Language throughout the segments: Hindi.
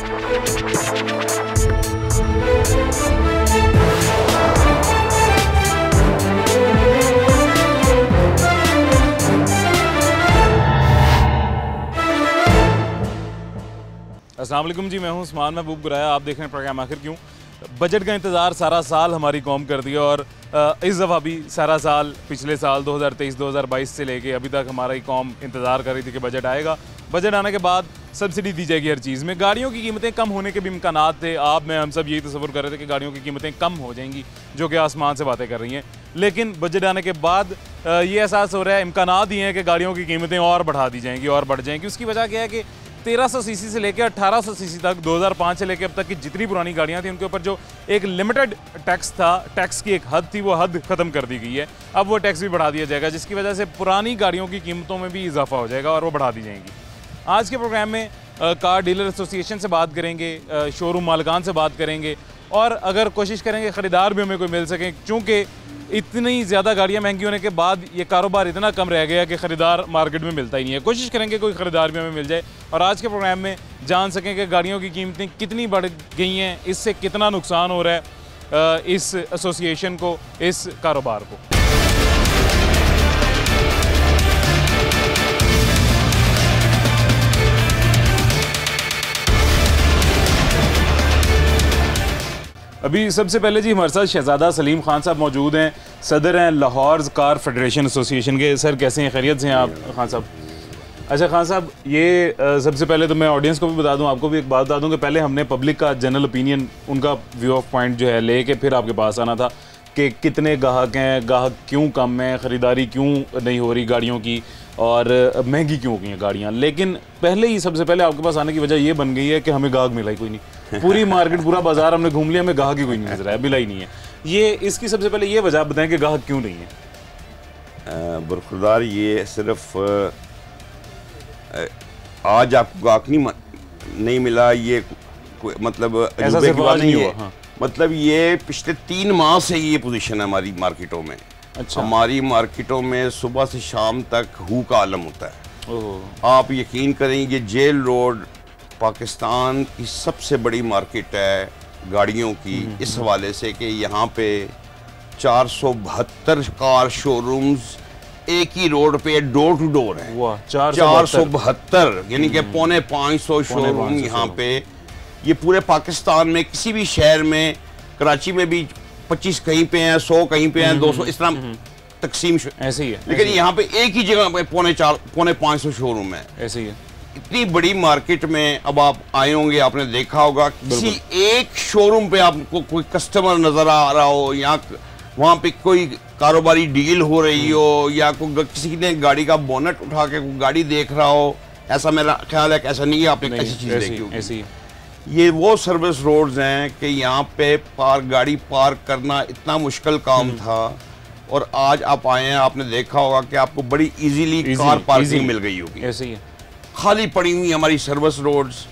अस्सलाम वालेकुम जी, मैं हूं उस्मान महबूब गुराया। आप देख रहे हैं प्रोग्राम आखिर क्यों। बजट का इंतज़ार सारा साल हमारी कौम कर दिया और इस दफ़ा भी सारा साल, पिछले साल 2023-2022 से लेके अभी तक हमारी कौम इंतज़ार कर रही थी कि बजट आएगा। बजट आने के बाद सब्सिडी दी जाएगी हर चीज़ में। गाड़ियों की कीमतें कम होने के भी इम्कानात थे। हम सब यही तस्वुर कर रहे थे कि गाड़ियों की कीमतें कम हो जाएंगी, जो कि आसमान से बातें कर रही हैं। लेकिन बजट आने के बाद ये एहसास हो रहा है, इम्कानात ये हैं कि गाड़ियों की कीमतें और बढ़ा दी जाएंगी और बढ़ जाएंगी। उसकी वजह क्या है कि 1300 सीसी से लेकर 1800 सीसी तक 2005 से लेकर अब तक की जितनी पुरानी गाड़ियां थी उनके ऊपर जो एक लिमिटेड टैक्स था, टैक्स की एक हद थी, वो हद ख़त्म कर दी गई है। अब वो टैक्स भी बढ़ा दिया जाएगा, जिसकी वजह से पुरानी गाड़ियों की कीमतों में भी इजाफा हो जाएगा और वो बढ़ा दी जाएंगी। आज के प्रोग्राम में कार डीलर एसोसिएशन से बात करेंगे, शोरूम मालिकान से बात करेंगे और अगर कोशिश करेंगे ख़रीदार भी हमें कोई मिल सकें, चूँकि इतनी ज़्यादा गाड़ियाँ महंगी होने के बाद ये कारोबार इतना कम रह गया कि ख़रीदार मार्केट में मिलता ही नहीं है। कोशिश करेंगे कोई ख़रीदार भी हमें मिल जाए और आज के प्रोग्राम में जान सकें कि गाड़ियों की कीमतें कितनी बढ़ गई हैं, इससे कितना नुकसान हो रहा है इस एसोसिएशन को, इस कारोबार को। अभी सबसे पहले जी हमारे साथ शहजादा सलीम खान साहब मौजूद हैं, सदर हैं लाहौर कार फेडरेशन एसोसिएशन के। सर कैसे हैं, खैरियत से हैं आप खान साहब? अच्छा खान साहब, ये सबसे पहले तो मैं ऑडियंस को भी बता दूं, आपको भी एक बात बता दूं कि पहले हमने पब्लिक का जनरल ओपिनियन, उनका व्यू ऑफ पॉइंट जो है लेके फिर आपके पास आना था कि कितने ग्राहक हैं, ग्राहक क्यों कम हैं, ख़रीदारी क्यों नहीं हो रही गाड़ियों की और महंगी क्यों हो गई हैं गाड़ियाँ। लेकिन पहले ही सबसे पहले आपके पास आने की वजह ये बन गई है कि हमें ग्राहक मिला ही कोई नहीं। पूरी मार्केट, पूरा बाजार हमने घूम लिया, हमें ग्राहक ही कोई नहीं नजर आया, मिला ही नहीं है। ये इसकी सबसे पहले ये वजह बताएं कि ग्राहक क्यों नहीं है। बरखुरदार, ये सिर्फ आज आपको ग्राहक नहीं मिला, ये मतलब ऐसा सिर्फ आज नहीं हुआ। हाँ। मतलब ये पिछले 3 माह से ये पोजीशन है हमारी मार्केटों में। अच्छा। हमारी मार्केटों में सुबह से शाम तक हू का आलम होता है। आप यकीन करेंगे, जेल रोड पाकिस्तान की सबसे बड़ी मार्केट है गाड़ियों की, इस हवाले से कि यहाँ पे 472 कार शोरूम्स एक ही रोड पे डोर टू डोर है। 472 यानी कि 450 शोरूम यहाँ पे। ये पूरे पाकिस्तान में किसी भी शहर में, कराची में भी 25 कहीं पे हैं, 100 कहीं पे हैं, 200 इस तरह तकसीम ऐसे ही है। लेकिन यहाँ पे एक ही जगह पे 450 शोरूम है। ऐसे ही है। इतनी बड़ी मार्केट में अब आप आए होंगे, आपने देखा होगा किसी एक शोरूम पे आपको कोई कस्टमर नजर आ रहा हो या वहाँ पे कोई कारोबारी डील हो रही हो या किसी ने गाड़ी का बोनट उठा के गाड़ी देख रहा हो। ऐसा मेरा ख्याल है कि ऐसा नहीं है, आपने कैसी चीज देखी होगी। ये वो सर्विस रोड्स हैं कि यहाँ पे गाड़ी पार्क करना इतना मुश्किल काम था और आज आप आए हैं, आपने देखा होगा कि आपको बड़ी इजीली कार पार्किंग मिल गई होगी। ऐसे ही है। खाली पड़ी हुई हमारी सर्विस रोड्स।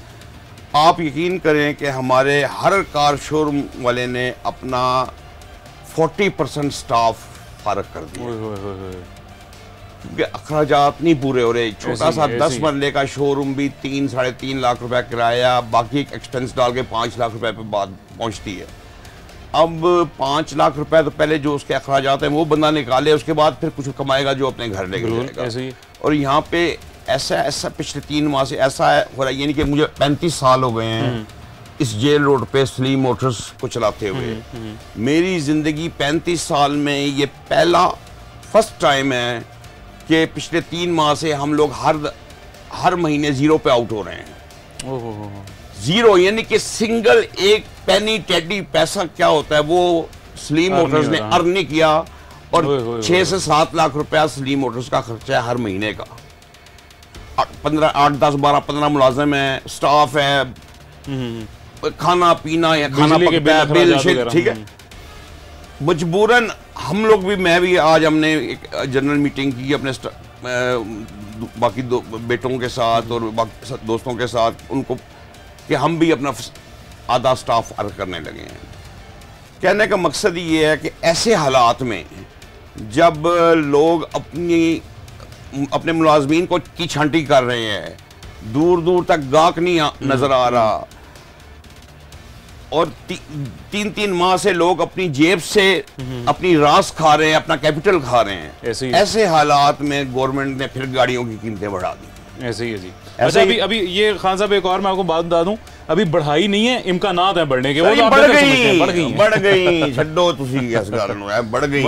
आप यकीन करें कि हमारे हर कार शोरूम वाले ने अपना 40% स्टाफ फारग कर दिया क्योंकि अखराजात नहीं पूरे हो रहे। छोटा सा 10 मरले का शोरूम भी 3-3.5 लाख रुपए किराया, बाकी एक्सपेंस डाल के 5 लाख रुपए पे बात पहुंचती है। अब 5 लाख रुपए तो पहले जो उसके अखराजात हैं वो बंदा निकाले, उसके बाद फिर कुछ कमाएगा जो अपने घर लेके जाएगा। और यहाँ पे ऐसा पिछले 3 माह से ऐसा हो रहा है, यानी कि मुझे 35 साल हो गए हैं इस जेल रोड पे सलीम मोटर्स को चलाते हुए। मेरी जिंदगी 35 साल में ये फर्स्ट टाइम है कि पिछले 3 माह से हम लोग हर महीने जीरो पे आउट हो रहे हैं। जीरो यानी कि सिंगल एक पेनी टेडी पैसा क्या होता है वो सलीम मोटर्स ने अर्न नहीं किया। और 6 से 7 लाख रुपया सलीम मोटर्स का खर्चा है हर महीने का। 8, 10, 12, 15 मुलाजिम है, स्टाफ है, खाना पीना या खाना पकता है, बिल शिल, ठीक है। मजबूरन हम लोग भी, मैं भी आज हमने एक जनरल मीटिंग की अपने बाकी बेटों के साथ और बाकी दोस्तों के साथ, उनको कि हम भी अपना आधा स्टाफ अर्ज करने लगे हैं। कहने का मकसद ये है कि ऐसे हालात में जब लोग अपने मुलाजमीन को की छांटी कर रहे हैं, दूर दूर तक गाहक नहीं नजर आ रहा, और 3-3 माह से लोग अपनी जेब से अपनी रास खा रहे हैं, अपना कैपिटल खा रहे हैं। ऐसे हालात में गवर्नमेंट ने फिर गाड़ियों की कीमतें बढ़ा दी। ऐसे ही है जी। अच्छा, अभी ये खान साहब एक और मैं आपको बात बता दूं, अभी बढ़ाई नहीं है, इम्कानात है बढ़ने के। वो तो बढ़ गई छड्डो तुसी इस गल नु है, बढ़ गई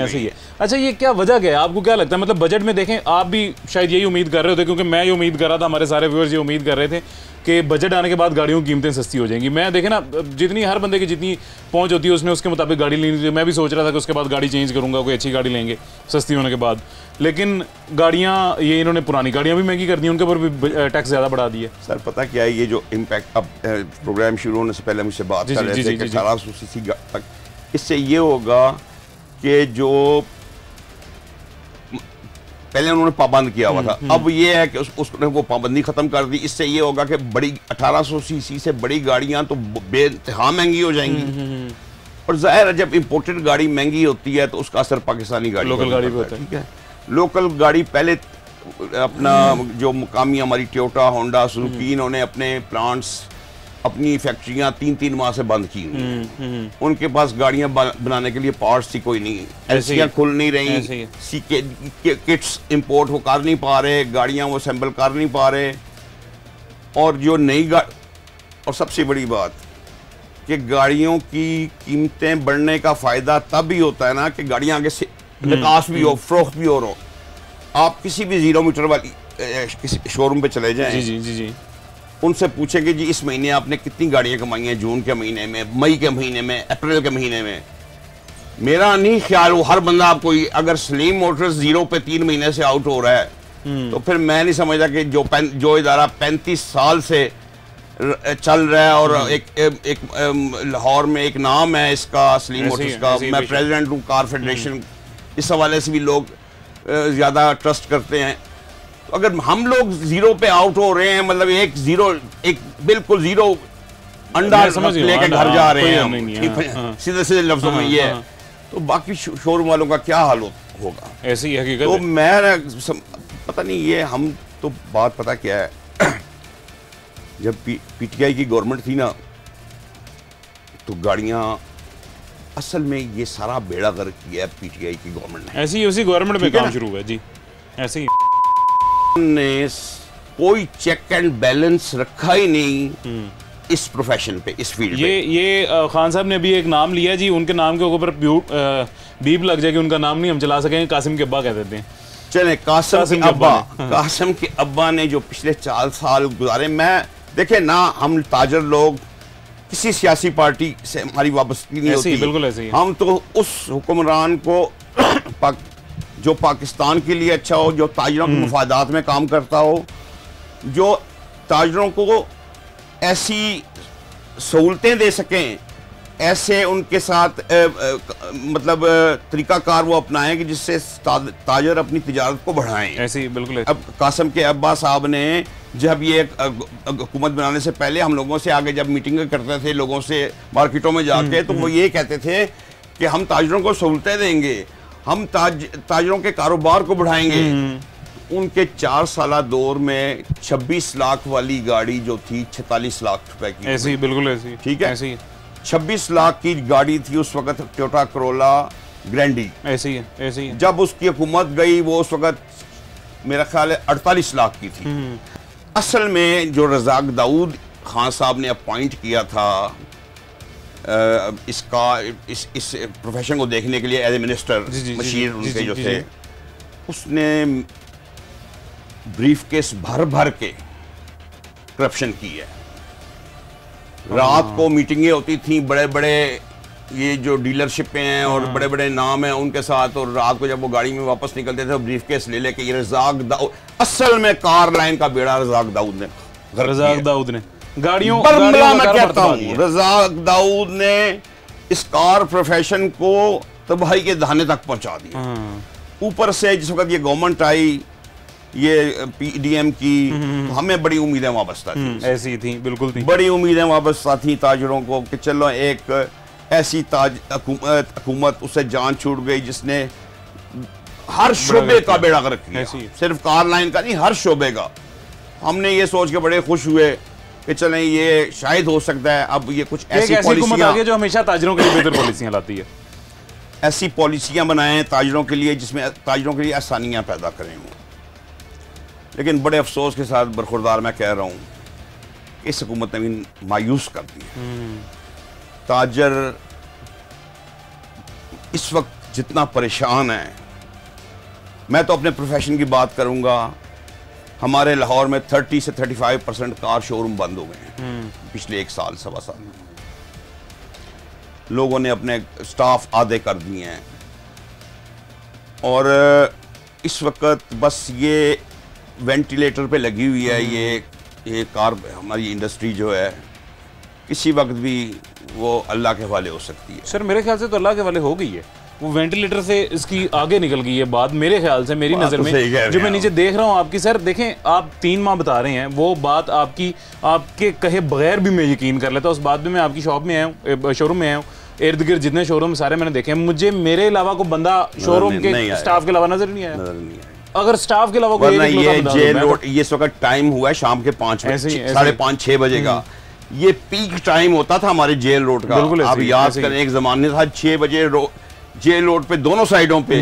ऐसे ही है। अच्छा, ये क्या वजह क्या है, आपको क्या लगता है? मतलब बजट में देखें, आप भी शायद यही उम्मीद कर रहे होते, क्योंकि मैं ये उम्मीद कर रहा था, हमारे सारे व्यूअर्स ये उम्मीद कर रहे थे कि बजट आने के बाद गाड़ियों की कीमतें सस्ती हो जाएंगी। मैं देखें ना, जितनी हर बंदे की जितनी पहुंच होती है उसने उसके मुताबिक गाड़ी लेनी चाहिए। मैं भी सोच रहा था कि उसके बाद गाड़ी चेंज करूंगा, कोई अच्छी गाड़ी लेंगे सस्ती होने के बाद, लेकिन गाड़ियां ये इन्होंने पुरानी गाड़ियां भी महंगी कर दी, उनके ऊपर भी टैक्स ज़्यादा बढ़ा दिए। सर पता क्या है, ये जो इम्पैक्ट, अब प्रोग्राम शुरू होने से पहले मुझसे बात कर रहे थे कि 1800 सीसी तक, इससे ये होगा कि जो पहले उन्होंने पाबंद किया हुआ था, अब ये है कि उसने वो पाबंदी खत्म कर दी। इससे ये होगा कि बड़ी 1800 सीसी से बड़ी गाड़ियां तो बेइंतहा महंगी हो जाएंगी, और जाहिर है जब इंपोर्टेड गाड़ी महंगी होती है तो उसका असर पाकिस्तानी गाड़ी, लोकल गाड़ी पे होता है। ठीक है, लोकल गाड़ी पहले अपना जो मुकामी हमारी टोयोटा, होंडा, सुजुकी, इन्होंने अपने प्लांट्स, अपनी फैक्ट्रियां 3-3 माह से बंद की हुई। उनके पास गाड़ियां बनाने के लिए पार्ट्स ही कोई नहीं, एलसीआं खुल नहीं रही, किट्स इंपोर्ट वो कर नहीं पा रहे, गाड़ियां वो असेंबल कर नहीं पा रहे। और जो नई और सबसे बड़ी बात कि गाड़ियों की कीमतें बढ़ने का फायदा तब भी होता है ना कि गाड़ियां आगे से निकास भी हो, फरोख्त भी हो। आप किसी भी 0 मीटर वाली किसी शोरूम पे चले जाएं, जी, उनसे पूछे कि जी इस महीने आपने कितनी गाड़ियां कमाई हैं, जून के महीने में, मई के महीने में, अप्रैल के महीने में। मेरा नहीं ख्याल वो हर बंदा, आपको अगर सलीम मोटर्स 0 पे 3 महीने से आउट हो रहा है तो फिर मैं नहीं समझता कि जो इदारा 35 साल से चल रहा है, और एक लाहौर में एक नाम है इसका, सलीम मोटर्स का, मैं प्रेसिडेंट हूँ कार फेडरेशन, इस हवाले से भी लोग ज्यादा ट्रस्ट करते हैं। अगर हम लोग 0 पे आउट हो रहे हैं, मतलब एक बिल्कुल 0 अंडा लेके घर जा रहे हैं, सीधे सीधे लफ्जों में ये है, तो बाकी शोरूम वालों का क्या हाल होगा? ऐसी हकीकत तो मैं पता नहीं, ये हम तो बात पता क्या है, जब पीटीआई की गवर्नमेंट थी ना, तो गाड़ियां, असल में ये सारा बेड़ा गर्क किया है पीटीआई की गवर्नमेंट ने। ऐसी उसी गवर्नमेंट में काम शुरू हुआ जी, ऐसे ही ने कोई चेक एंड बैलेंस रखा ही नहीं इस प्रोफेशन पे, इस फील्ड पे। ये खान साहब ने अभी एक नाम लिया जी, उनके नाम के ऊपर बीप लग जाएगी, उनका नाम नहीं हम चला सकेंगे, कासिम के अब्बा कह देते हैं। चले, कासिम के अब्बा ने जो पिछले 4 साल गुजारे, मैं देखे ना, हम ताजर लोग किसी सियासी पार्टी से हमारी वाबस्तगी नहीं होती, बिल्कुल ऐसे ही। हम तो उस हुक्मरान को जो पाकिस्तान के लिए अच्छा हो, जो ताजरों के मुफादात में काम करता हो, जो ताजरों को ऐसी सहूलतें दे सकें, ऐसे उनके साथ मतलब तरीकाकार वो अपनाएं कि जिससे ताजर अपनी तिजारत को बढ़ाएं। ऐसे ही बिल्कुल। अब कासिम के अब्बा साहब ने जब ये हुकूमत बनाने से पहले हम लोगों से आगे जब मीटिंग करते थे, लोगों से मार्केटों में जाके, तो वो ये कहते थे कि हम ताजरों को सहूलतें देंगे, हम ताजरों के कारोबार को बढ़ाएंगे। उनके 4 साला दौर में 26 लाख वाली गाड़ी जो थी 46 लाख रुपए की, ऐसी बिल्कुल ऐसी, ठीक है, ऐसी 26 लाख की गाड़ी थी उस वक्त टोयोटा करोला ग्रैंडी, ऐसी है, ऐसी है। जब उसकी हुकूमत गई वो उस वक्त मेरा ख्याल है 48 लाख की थी। असल में जो रज़ाक दाऊद खान साहब ने अपॉइंट किया था इस प्रोफेशन को देखने के लिए एज ए मिनिस्टर, मशीर उनके जो थे, उसने ब्रीफ केस भर भर के करप्शन की है। रात को मीटिंगें होती थी, बड़े बड़े ये जो डीलरशिपें हैं और बड़े बड़े नाम हैं उनके साथ, और रात को जब वो गाड़ी में वापस निकलते थे ब्रीफ केस ले लेके, ये रज़ाक दाऊद, असल में कार लाइन का बेड़ा रज़ाक दाऊद ने गाड़ियों मैं कहता हूँ, रज़ाक दाऊद ने इस कार प्रोफेशन को तबाही के दहाने तक पहुंचा दिया। ऊपर से जिस वक्त ये गवर्नमेंट आई, ये पीडीएम की, तो हमें बड़ी उम्मीदें वाबस्ता थी, ऐसी थी, बिल्कुल थी, बड़ी उम्मीदें वाबस्ता थी ताजरों को कि चलो एक ऐसी हुकूमत उससे जान छूट गई जिसने हर शोबे का बेड़ा गर्क किया, सिर्फ कार लाइन का नहीं, हर शोबे का। हमने ये सोच के बड़े खुश हुए कि चलें ये शायद हो सकता है अब ये कुछ ऐसी हुकूमत आ गई जो हमेशा ताजरों के लिए बेहतर पॉलिसियां लाती है, ऐसी पॉलिसियां बनाएं ताजरों के लिए जिसमें ताजरों के लिए आसानियां पैदा करें वो। लेकिन बड़े अफसोस के साथ बरखुरदार मैं कह रहा हूँ इस हुकूमत ने भी मायूस कर दिया। ताजर इस वक्त जितना परेशान है, मैं तो अपने प्रोफेशन की बात करूंगा, हमारे लाहौर में 30 से 35% कार शोरूम बंद हो गए हैं पिछले 1 साल सवा साल में। लोगों ने अपने स्टाफ आधे कर दिए हैं और इस वक्त बस ये वेंटिलेटर पे लगी हुई है ये कार, हमारी इंडस्ट्री जो है किसी वक्त भी वो अल्लाह के हवाले हो सकती है। सर मेरे ख्याल से तो अल्लाह के हवाले हो गई है, वो वेंटिलेटर से इसकी आगे निकल गई है बात, मेरे ख्याल से, मेरी नज़र में जो मैं नीचे देख रहा हूँ आपकी। सर देखें, आप 3 माह बता रहे हैं, वो बात आपकी आपके कहे बगैर भी मैं यकीन कर लेता, उस बात में मैं आपकी शॉप में आया हूँ, शोरूम में आया हूँ, इर्द गिर्द जितने शोरूम सारे मैंने देखे, मुझे मेरे अलावा को बंदा शोरूम के स्टाफ के अलावा नजर नहीं आया। अगर स्टाफ के अलावा कोई ये जेल रोड, ये इस वक्त टाइम हुआ है शाम के 5 बजे, 5:30-6 बजे का, ये पीक टाइम होता था हमारे जेल रोड का। आप याद करें एक जमाने था 6 बजे जेल रोड पे दोनों साइडों पे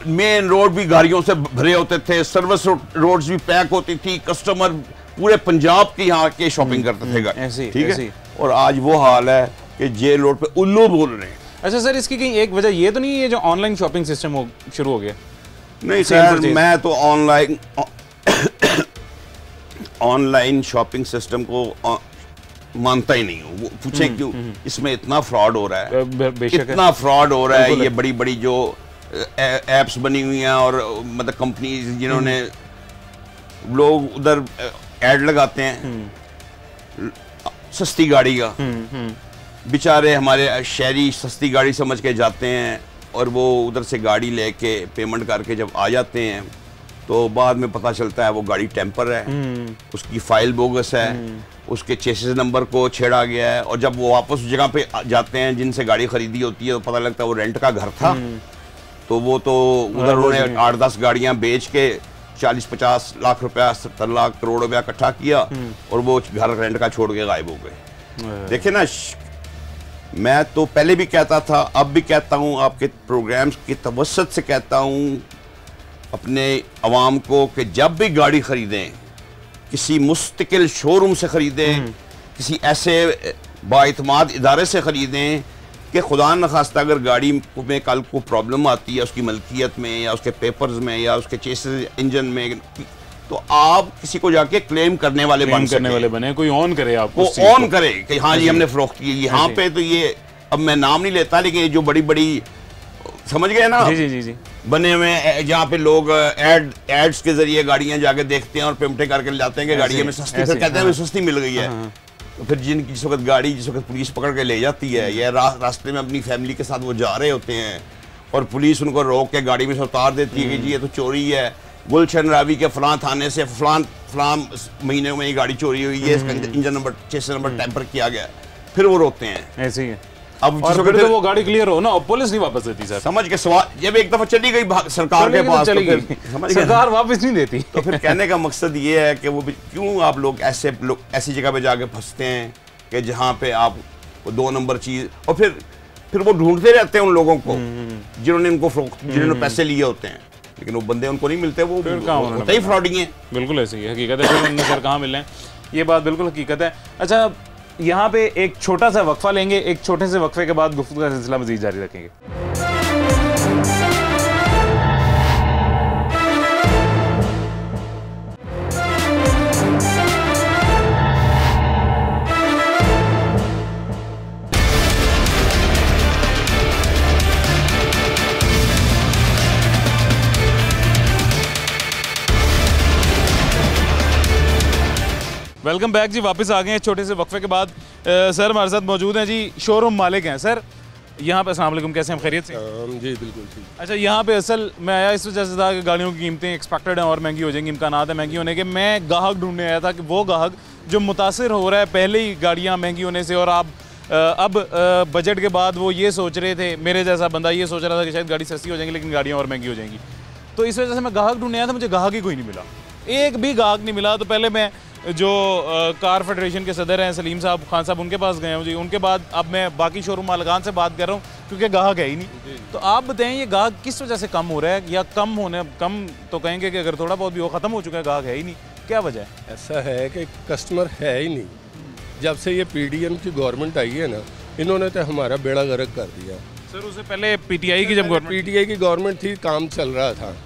मेन रोड भी गाड़ियों से भरे होते थे, सर्विस रोड्स भी पैक होती थी, कस्टमर पूरे पंजाब के यहाँ के शॉपिंग करते थे, ठीक है। और आज वो हाल है कि जेल रोड पे उल्लू बोल रहे हैं। अच्छा सर, इसकी कहीं एक वजह ये तो नहीं है जो ऑनलाइन शॉपिंग सिस्टम शुरू हो गया? नहीं सर, मैं तो ऑनलाइन शॉपिंग सिस्टम को मानता ही नहीं हूँ। पूछें क्यों? इसमें इतना फ्रॉड हो रहा है, इतना फ्रॉड हो रहा है। ये बड़ी बड़ी जो एप्स बनी हुई हैं और मतलब कंपनीज जिन्होंने लोग उधर ऐड लगाते हैं सस्ती गाड़ी का, बेचारे हमारे शहरी सस्ती गाड़ी समझ के जाते हैं और वो उधर से गाड़ी लेके पेमेंट करके जब आ जाते हैं तो बाद में पता चलता है वो गाड़ी टेम्पर है, उसकी फाइल बोगस है, उसके चेसिस नंबर को छेड़ा गया है। और जब वो वापस उस जगह पे जाते हैं जिनसे गाड़ी खरीदी होती है तो पता लगता है वो रेंट का घर था, तो वो तो उधर उन्होंने 8-10 गाड़ियां बेच के 40-50 लाख रुपया, 70 लाख करोड़ रुपया इकट्ठा किया और वो घर रेंट का छोड़ के गायब हो गए। देखिए ना, मैं तो पहले भी कहता था, अब भी कहता हूँ, आपके प्रोग्राम्स की तवस्सुत से कहता हूँ अपने अवाम को कि जब भी गाड़ी खरीदें किसी मुस्तकिल शोरूम से खरीदें, किसी ऐसे बाइतमाद इदारे से खरीदें कि खुदा न खास्ता अगर गाड़ी में कल को प्रॉब्लम आती है उसकी मलकियत में या उसके पेपर्स में या उसके चेसिस इंजन में, तो आप किसी को जाके क्लेम करने वाले बने, कोई ऑन करे, आपको ऑन करे कि हाँ जी हमने फरोख्त की। यहाँ पे तो ये, अब मैं नाम नहीं लेता, लेकिन ये जो बड़ी बड़ी, समझ गए ना, जी बने हुए जहाँ पे लोग एड्स के जरिए गाड़ियां जाके देखते हैं और पेमेंट करके लाते हैं कि गाड़ी में सस्ती, फिर कहते हैं सस्ती मिल गई है। तो फिर जिस वक्त गाड़ी जिस वक्त पुलिस पकड़ के ले जाती है या रास्ते में अपनी फैमिली के साथ वो जा रहे होते हैं और पुलिस उनको रोक के गाड़ी में से उतार देती है कि जी ये तो चोरी है, गुलशन रावी के फलां थाने से फलां महीने में ये गाड़ी चोरी हुई है, इसका engine number, chassis number tamper किया गया, फिर वो रोकते हैं। ऐसे ही है। अब और फिर तो वो गाड़ी क्लियर हो ना, और पुलिस नहीं वापस देती सर, समझ के सवाल, जब एक दफा चली गई सरकार के पास तो फिर सरकार वापस नहीं देती। तो फिर कहने का मकसद ये है कि वो क्यों आप लोग ऐसी जगह पे जाके फंसते हैं कि जहाँ पे आप 2 नंबर चीज, और फिर वो ढूंढते रहते हैं उन लोगों को जिन्होंने उनको जिन्होंने पैसे लिए होते हैं, लेकिन वो बंदे उनको नहीं मिलते, वो होते ही फ्रॉडी हैं। बिल्कुल ऐसी है, हकीकत है। फिर सर कहाँ मिल रहे हैं, ये बात बिल्कुल हकीकत है। अच्छा, यहाँ पे एक छोटा सा वक्फा लेंगे, एक छोटे से वक्फे के बाद गुफ्तगू का सिलसिला मज़ीद जारी रखेंगे। वेलकम बैक जी, वापस आ गए हैं छोटे से वक्फे के बाद। सर हमारे साथ मौजूद हैं जी, शोरूम मालिक हैं सर यहाँ पे। अस्सलाम वालेकुम, कैसे हैं, खैरियत से? जी बिल्कुल ठीक। अच्छा, यहाँ पे असल मैं आया इस वजह से था कि गाड़ियों की कीमतें एक्सपेक्टेड हैं और महंगी हो जाएंगी, इम्कानात है महंगी होने के। मैं गाहक ढूंढने आया था कि वो गाहक जो मुतासिर हो रहा है पहले ही गाड़ियाँ महंगी होने से, और आप अब बजट के बाद वो ये सोच रहे थे, मेरे जैसा बंदा ये सोच रहा था कि शायद गाड़ी सस्ती हो जाएगी लेकिन गाड़ियाँ और महंगी हो जाएंगी। तो इस वजह से मैं गाहक ढूंढने आया था, मुझे गाहक ही कोई नहीं मिला, एक भी गाहक नहीं मिला। तो पहले मैं जो कार फेडरेशन के सदर हैं सलीम साहब खान साहब, उनके पास गए हूँ जी। उनके बाद अब मैं बाकी शोरूम मालिकान से बात कर रहा हूँ क्योंकि गाहक है ही नहीं। तो आप बताएं ये गाहक किस वजह से कम हो रहा है, या कम तो कहेंगे कि अगर थोड़ा बहुत भी वो ख़त्म हो चुका है, गाहक है ही नहीं, क्या वजह है? ऐसा है कि कस्टमर है ही नहीं। जब से ये पीडीएम की गवर्नमेंट आई है ना, इन्होंने तो हमारा बेड़ा गर्क कर दिया। सर उससे पहले पीटीआई की जब गवर्नमेंट पीटीआई की गवर्नमेंट थी, काम चल रहा था,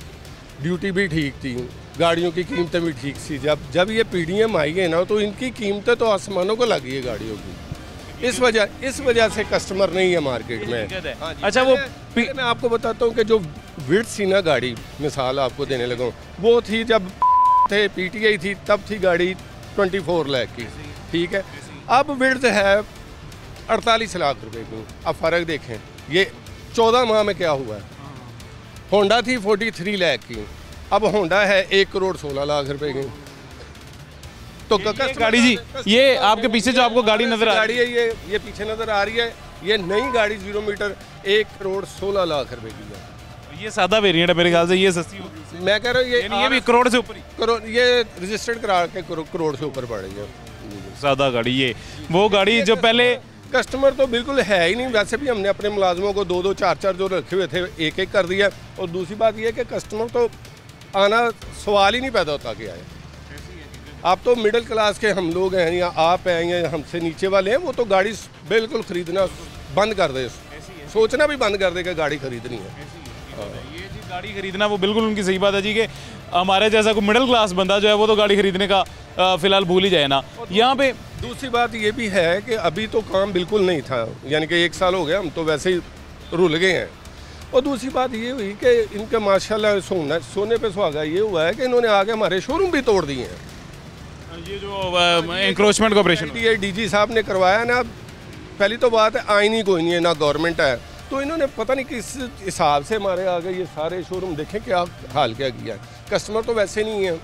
ड्यूटी भी ठीक थी, गाड़ियों की कीमतें भी ठीक थी। जब ये पीडीएम आई है ना, तो इनकी कीमतें तो आसमानों को लगी है गाड़ियों की। इस वजह से कस्टमर नहीं है मार्केट में। अच्छा वो मैं आपको बताता हूँ कि जो विड्थ थी ना गाड़ी, मिसाल आपको देने लगा हूँ, वो थी जब थे पीटीआई थी तब थी गाड़ी 24 लाख की, ठीक है। अब विड्थ है 48 लाख रुपए की। अब फ़र्क देखें, ये 14 माह में क्या हुआ है। होंडा थी 43 लाख की, अब होंडा है 1 करोड़ 16 लाख रुपए की। तो गाड़ी जी, ये आपके पीछे जो आपको गाड़ी नजर आ रही है, ये पीछे नजर आ रही है, ये नई गाड़ी 0 मीटर 1 करोड़ 16 लाख रुपए की है। ये सादा वेरिएंट है मेरे ख्याल से, ये सस्ती होगी। मैं कह रहा हूँ ये भी करोड़ से ऊपर ही, करोड़, ये रजिस्टर्ड करा के करोड़ से ऊपर पड़ रही है सादा गाड़ी। ये वो गाड़ी जो पहले कस्टमर तो बिल्कुल है ही नहीं। वैसे भी हमने अपने मुलाजमों को 2-2 4-4 जो रखे हुए थे, एक कर दिया। और दूसरी बात ये है कि कस्टमर तो आना सवाल ही नहीं पैदा होता कि आए। आप तो मिडिल क्लास के हम लोग हैं, या आप हैं, या हमसे नीचे वाले हैं, वो तो गाड़ी बिल्कुल ख़रीदना बंद कर दे, सोचना भी बंद कर दे कि गाड़ी खरीदनी है। ये जी गाड़ी खरीदना वो बिल्कुल उनकी सही बात है जी, कि हमारे जैसा कोई मिडिल क्लास बंदा जो है वो तो गाड़ी खरीदने का फिलहाल भूल ही जाए ना। यहाँ पे दूसरी बात ये भी है कि अभी तो काम बिल्कुल नहीं था, यानी कि 1 साल हो गया, हम तो वैसे ही रुल गए हैं। और दूसरी बात ये हुई कि इनके माशाल्लाह सोने पे सुहागा ये हुआ है कि इन्होंने आगे हमारे शोरूम भी तोड़ दिए हैं। ये जो इंक्रोचमेंट ऑपरेशन डीजी साहब ने करवाया ना, पहली तो बात है आईन ही कोई नहीं है, ना गवर्नमेंट है, तो इन्होंने पता नहीं किस हिसाब से हमारे आगे ये सारे शोरूम देखें क्या हाल क्या किया है। कस्टमर तो वैसे नहीं है,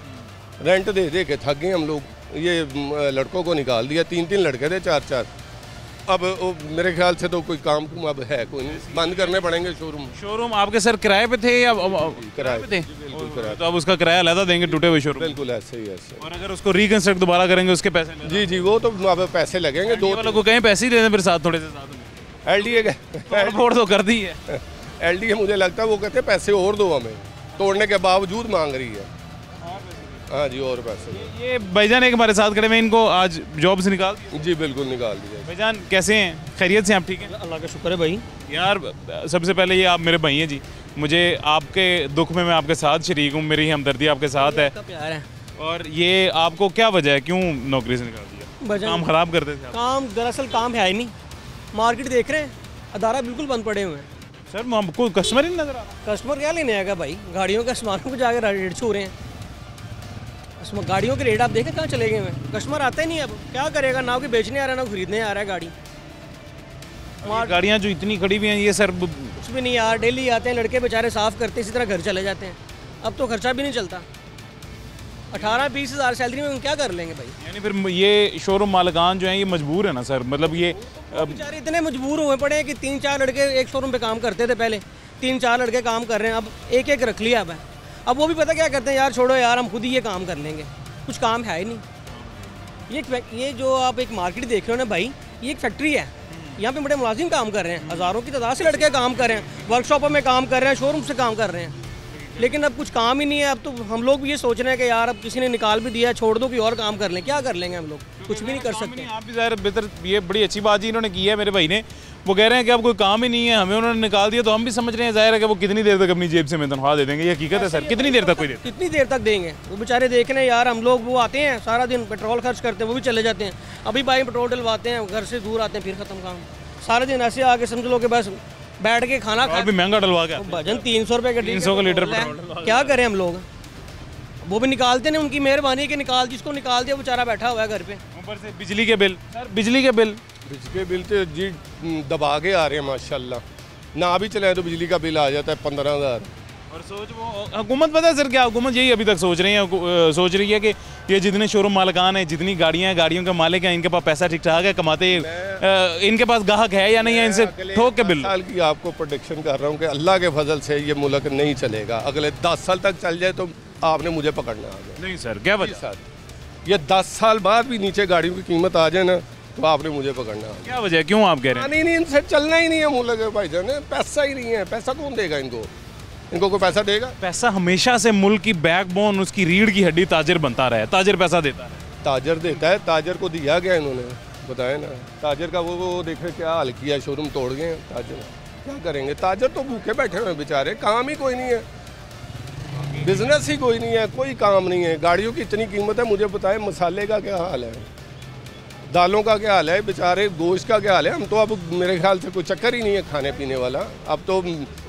रेंट दे दे के थक गए हम लोग। ये लड़कों को निकाल दिया, 3-3 लड़के थे, 4-4। अब मेरे ख्याल से तो कोई काम अब है कोई नहीं, बंद करने पड़ेंगे शोरूम। आपके सर किराए पे थे या किराए पे थे? तो अब उसका किराया अलग देंगे टूटे हुए शोरूम? बिल्कुल ऐसे ही ऐसे। और अगर उसको रिकंस्ट्रक्ट दोबारा करेंगे उसके पैसे? जी जी, वो तो अब पैसे लगेंगे। 2 वालों को कहीं पैसे ही देने फिर साथ थोड़े से साथ LDA फोड़ तो कर दी है। LDA मुझे लगता है वो कहते हैं पैसे और दो हमें, तोड़ने के बावजूद मांग रही है। हाँ जी, और पैसे। ये भाईजान एक हमारे साथ खड़े में, इनको आज जॉब से निकाल दिया? जी बिल्कुल निकाल दिया। भाईजान कैसे हैं, खैरियत से? आप ठीक हैं? अल्लाह का शुक्र है भाई। यार सबसे पहले ये आप मेरे भाई हैं जी, मुझे आपके दुख में मैं आपके साथ शरीक हूँ, मेरी हमदर्दी आपके साथ है। प्यार है। और ये आपको क्या वजह है, क्यों नौकरी से निकाल दिया? काम खराब करते थे? काम दरअसल काम है ही नहीं, मार्केट देख रहे हैं, अदारा बिल्कुल बंद पड़े हुए हैं। सर हमको कस्टमर ही नहीं नजर आ रहा। कस्टमर क्या लेने आएगा भाई, गाड़ियों के सामानों को जाकर रेट छू रहे हैं। गाड़ियों के रेट आप देखें कहाँ चले गए हैं, कस्टमर आता ही नहीं। अब क्या करेगा, ना कोई बेचने आ रहा है ना खरीदने आ रहा है गाड़ी। गाड़ियाँ जो इतनी खड़ी हुई हैं ये सर कुछ भी नहीं यार, डेली आते हैं लड़के बेचारे साफ़ करते इसी तरह घर चले जाते हैं। अब तो खर्चा भी नहीं चलता, 18-20 हज़ार सैलरी में हम क्या कर लेंगे भाई। यानी फिर ये शोरूम मालिकान जो हैं ये मजबूर है ना सर, मतलब ये बेचारे इतने मजबूर हुए पड़े हैं कि 3-4 लड़के एक शोरूम पे काम करते थे पहले, 3-4 लड़के काम कर रहे हैं, अब एक रख लिया। अब वो भी पता क्या करते हैं, यार छोड़ो यार हम खुद ही ये काम कर लेंगे, कुछ काम है ही नहीं। ये जो आप एक मार्केट देख रहे हो ना भाई, ये एक फैक्ट्री है, यहाँ पे बड़े मुलाजिम काम कर रहे हैं, हज़ारों की तादाद से लड़के काम कर रहे हैं, वर्कशॉपों में काम कर रहे हैं, शोरूम से काम कर रहे हैं, लेकिन अब कुछ काम ही नहीं है। अब तो हम लोग भी ये सोच रहे हैं कि यार अब किसी ने निकाल भी दिया, छोड़ दो, कोई और काम कर लें। क्या कर लेंगे हम लोग, कुछ भी नहीं कर सकते। आप भी ज़ाहिर बेहतर, ये बड़ी अच्छी बात जी इन्होंने की है मेरे भाई ने, वो कह रहे हैं कि अब कोई काम ही नहीं है, हमें उन्होंने निकाल दिया, तो हम भी समझ रहे हैं ज़ाहिर है कि वो कितनी देर तक अपनी जेब से में तनख्वाह दे देंगे। ये हकीकत है सर, कितनी देर तक कोई देता? कितनी देर तक देंगे वो बेचारे, देख रहे हैं यार हम लोग, वो आते हैं सारा दिन पेट्रोल खर्च करते हैं, वो भी चले जाते हैं। अभी भाई पेट्रोल डलवाते हैं, घर से दूर आते हैं, फिर ख़त्म काम। सारा दिन ऐसे आके समझ लो कि बस बैठ के खाना खा भी महंगा डलवा के भजन 300 रुपये का 300 का लीटर क्या करें हम लोग। वो भी निकालते नहीं, उनकी मेहरबानी है कि निकाल, जिसको निकाल दिया बेचारा बैठा हुआ है घर पे। ऊपर से बिजली के बिल, सर बिजली के बिल तो जी दबा के आ रहे हैं माशाल्लाह, ना भी चलाए तो बिजली का बिल आ जाता है 15,000। और सोच वो हुकूमत पता है सर क्या, हुकूमत यही अभी तक सोच रही है, सोच रही है कि ये जितने शोरूम मालिकान हैं, जितनी गाड़ियाँ हैं, गाड़ियों के मालिक हैं, इनके पास पैसा ठीक ठाक है, कमाते, इनके पास ग्राहक है या नहीं है, इनसे ठोक के बिल। साल की आपको प्रोडिक्शन कर रहा हूँ कि अल्लाह के फजल से ये मुल्क नहीं चलेगा, अगले 10 साल तक चल जाए तो आपने मुझे पकड़ना आ गया। नहीं सर, क्या वजह? ये 10 साल बाद भी नीचे गाड़ियों की कीमत आ जाए ना तो आपने मुझे पकड़ना है। क्या वजह है, क्यों आप कह रहे हैं? नहीं, इनसे चलना ही नहीं है मुल्क के भाईजान, पैसा ही नहीं है। पैसा कौन देगा इनको? इनको कोई पैसा देगा? पैसा हमेशा से मुल्क की बैकबोन, उसकी रीढ़ की हड्डी ताजिर बनता रहा है। ताजिर पैसा देता है। ताजर देता है, ताजर को दिया गया इन्होंने, बताए ना। ताजर का वो देखे क्या हाल किया, शोरूम तोड़ गए हैं। ताजर क्या करेंगे? ताजर तो भूखे बैठे हुए बेचारे, काम ही कोई नहीं है, बिजनेस ही कोई नहीं है, कोई काम नहीं है। गाड़ियों की इतनी कीमत है, मुझे बताएं मसाले का क्या हाल है, दालों का क्या हाल है, बेचारे गोश्त का क्या हाल है। हम तो अब मेरे ख्याल से कोई चक्कर ही नहीं है खाने पीने वाला। अब तो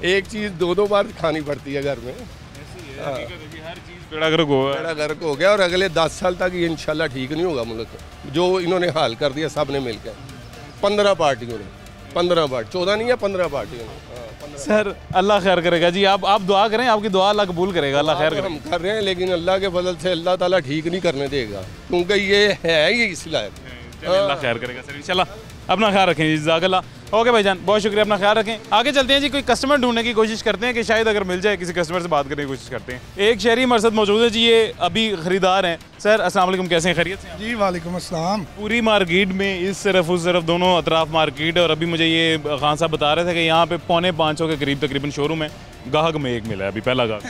एक चीज़ दो बार खानी पड़ती है घर में। बेड़ा गर्क हुआ है। बेड़ा गर्क हो गया और अगले 10 साल तक ये इंशाल्लाह ठीक नहीं होगा मुल्क। जो इन्होंने हाल कर दिया सब ने मिलकर, 15 पार्टियों ने, 14 नहीं है 15 पार्टियों ने। सर अल्लाह खैर करेगा जी। आप दुआ करें, आपकी दुआ अल्लाह कबूल करेगा, अल्लाह खैर करेगा। हम कर रहे हैं लेकिन अल्लाह के फजल से अल्लाह ताला ठीक नहीं करने देगा, क्योंकि ये है ही इस लायक। अल्लाह खैर करेगा सर, इंशाल्लाह। अपना ख्याल रखें जी, जज़ाकल्लाह। ओके भाईजान, बहुत शुक्रिया, अपना ख्याल रखें। आगे चलते हैं जी, कोई कस्टमर ढूंढने की कोशिश करते हैं कि शायद अगर मिल जाए, किसी कस्टमर से बात करने की कोशिश करते हैं। एक शहरी हमारे साथ मौजूद है जी, ये अभी खरीदार हैं। सर अस्सलाम वालेकुम, कैसे हैं, खैरियत से? जी वालेकुम अस्सलाम। पूरी मार्केट में इस तरफ उस तरफ दोनों अतराफ मार्केट है, और अभी मुझे ये खान साहब बता रहे थे कि यहाँ पे 450 के करीब तकरीबन शोरूम है। गाहक में एक मिला है अभी, पहला गाहक।